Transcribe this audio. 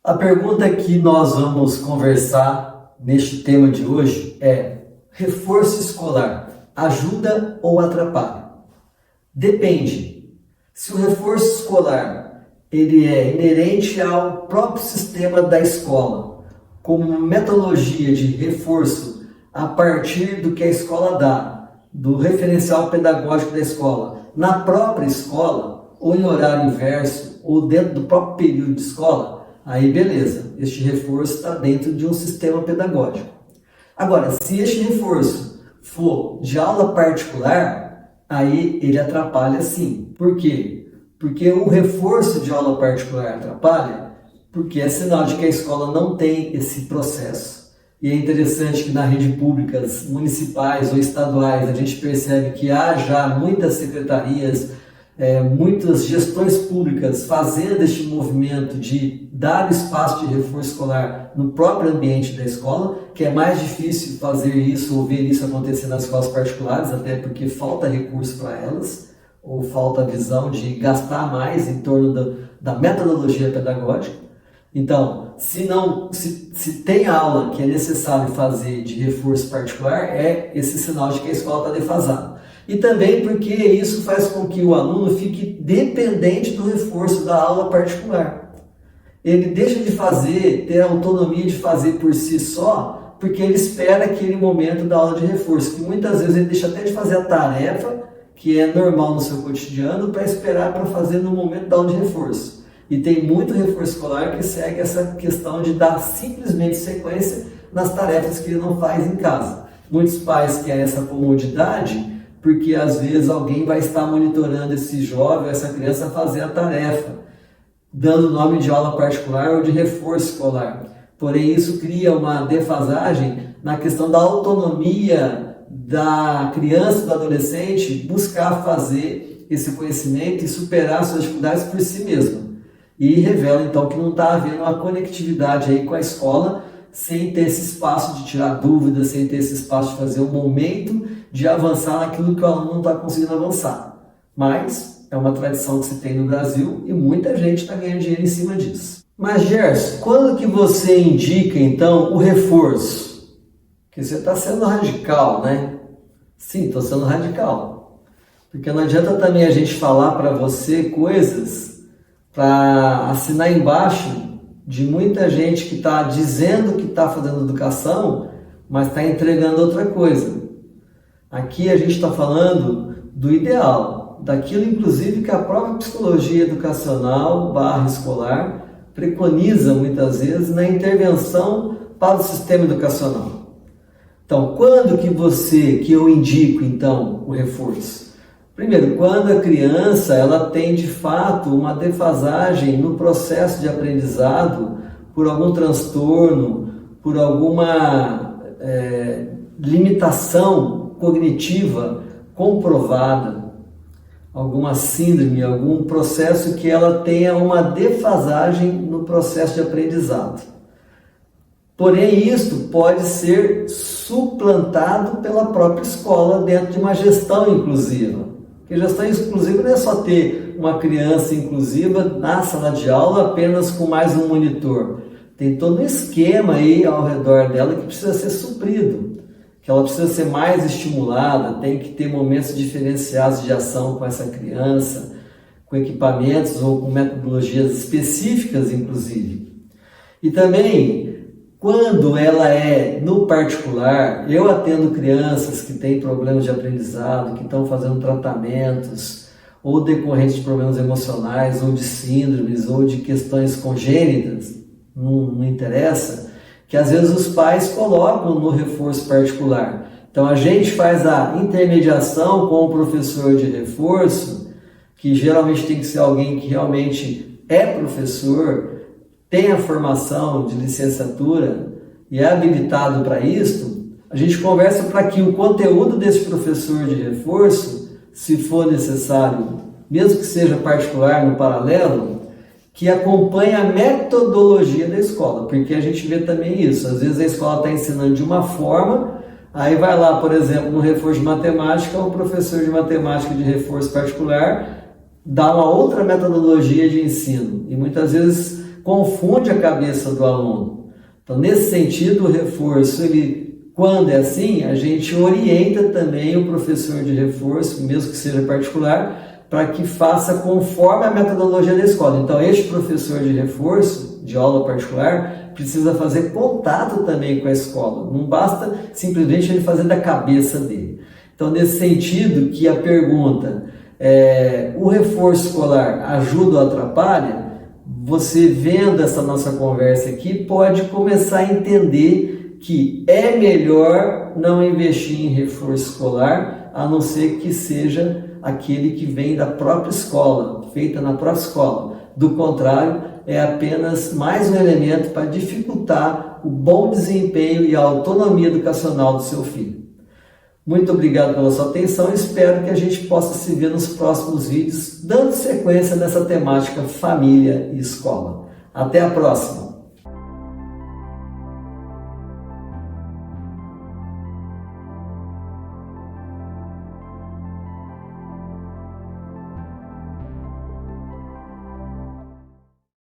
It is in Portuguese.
A pergunta que nós vamos conversar neste tema de hoje é: reforço escolar ajuda ou atrapalha? Depende. Se o reforço escolar ele é inerente ao próprio sistema da escola, como uma metodologia de reforço a partir do que a escola dá, do referencial pedagógico da escola, na própria escola, ou em horário inverso, ou dentro do próprio período de escola, aí beleza, este reforço está dentro de um sistema pedagógico. Agora, se este reforço for de aula particular, aí ele atrapalha sim. Por quê? Porque o reforço de aula particular atrapalha porque é sinal de que a escola não tem esse processo. E é interessante que na rede públicas municipais ou estaduais a gente percebe que há já muitas secretarias, muitas gestões públicas fazendo este movimento de dar espaço de reforço escolar no próprio ambiente da escola, que é mais difícil fazer isso ou ver isso acontecer nas escolas particulares, até porque falta recurso para elas, ou falta visão de gastar mais em torno da metodologia pedagógica. Então, se tem aula que é necessário fazer de reforço particular, é esse sinal de que a escola está defasada. E também porque isso faz com que o aluno fique dependente do reforço da aula particular. Ele deixa de fazer, ter a autonomia de fazer por si só, porque ele espera aquele momento da aula de reforço, que muitas vezes ele deixa até de fazer a tarefa, que é normal no seu cotidiano, para esperar para fazer no momento da aula de reforço. E tem muito reforço escolar que segue essa questão de dar simplesmente sequência nas tarefas que ele não faz em casa. Muitos pais querem essa comodidade porque às vezes alguém vai estar monitorando esse jovem, essa criança a fazer a tarefa, dando nome de aula particular ou de reforço escolar. Porém, isso cria uma defasagem na questão da autonomia da criança e do adolescente buscar fazer esse conhecimento e superar suas dificuldades por si mesmo. E revela então que não está havendo uma conectividade aí com a escola, sem ter esse espaço de tirar dúvidas, sem ter esse espaço de fazer o momento de avançar naquilo que o aluno não está conseguindo avançar. Mas é uma tradição que se tem no Brasil e muita gente está ganhando dinheiro em cima disso. Mas Gerson, quando que você indica então o reforço? Porque você está sendo radical, né? Sim, estou sendo radical. Porque não adianta também a gente falar para você coisas para assinar embaixo de muita gente que está dizendo que está fazendo educação, mas está entregando outra coisa. Aqui a gente está falando do ideal, daquilo inclusive que a própria psicologia educacional /escolar preconiza muitas vezes na intervenção para o sistema educacional. Então, quando que eu indico então o reforço? Primeiro, quando a criança ela tem de fato uma defasagem no processo de aprendizado por algum transtorno, por alguma limitação cognitiva comprovada, alguma síndrome, algum processo que ela tenha uma defasagem no processo de aprendizado. Porém, isto pode ser suplantado pela própria escola dentro de uma gestão inclusiva. Porque gestão inclusiva não é só ter uma criança inclusiva na sala de aula apenas com mais um monitor. Tem todo um esquema aí ao redor dela que precisa ser suprido, que ela precisa ser mais estimulada, tem que ter momentos diferenciados de ação com essa criança, com equipamentos ou com metodologias específicas, inclusive. E também, quando ela é no particular, eu atendo crianças que têm problemas de aprendizado, que estão fazendo tratamentos, ou decorrentes de problemas emocionais, ou de síndromes, ou de questões congênitas, não interessa, que às vezes os pais colocam no reforço particular. Então a gente faz a intermediação com o professor de reforço, que geralmente tem que ser alguém que realmente é professor, tem a formação de licenciatura e é habilitado para isso. A gente conversa para que o conteúdo desse professor de reforço, se for necessário, mesmo que seja particular no paralelo, que acompanhe a metodologia da escola, porque a gente vê também isso. Às vezes a escola está ensinando de uma forma, aí vai lá, por exemplo, no reforço de matemática, o professor de matemática de reforço particular dá uma outra metodologia de ensino. E muitas vezes, confunde a cabeça do aluno. Então, nesse sentido, o reforço, quando é assim, a gente orienta também o professor de reforço, mesmo que seja particular, para que faça conforme a metodologia da escola. Então, este professor de reforço, de aula particular, precisa fazer contato também com a escola. Não basta simplesmente ele fazer da cabeça dele. Então, nesse sentido, que a pergunta o reforço escolar ajuda ou atrapalha? Você vendo essa nossa conversa aqui, pode começar a entender que é melhor não investir em reforço escolar, a não ser que seja aquele que vem da própria escola, feita na própria escola. Do contrário, é apenas mais um elemento para dificultar o bom desempenho e a autonomia educacional do seu filho. Muito obrigado pela sua atenção e espero que a gente possa se ver nos próximos vídeos, dando sequência nessa temática família e escola. Até a próxima!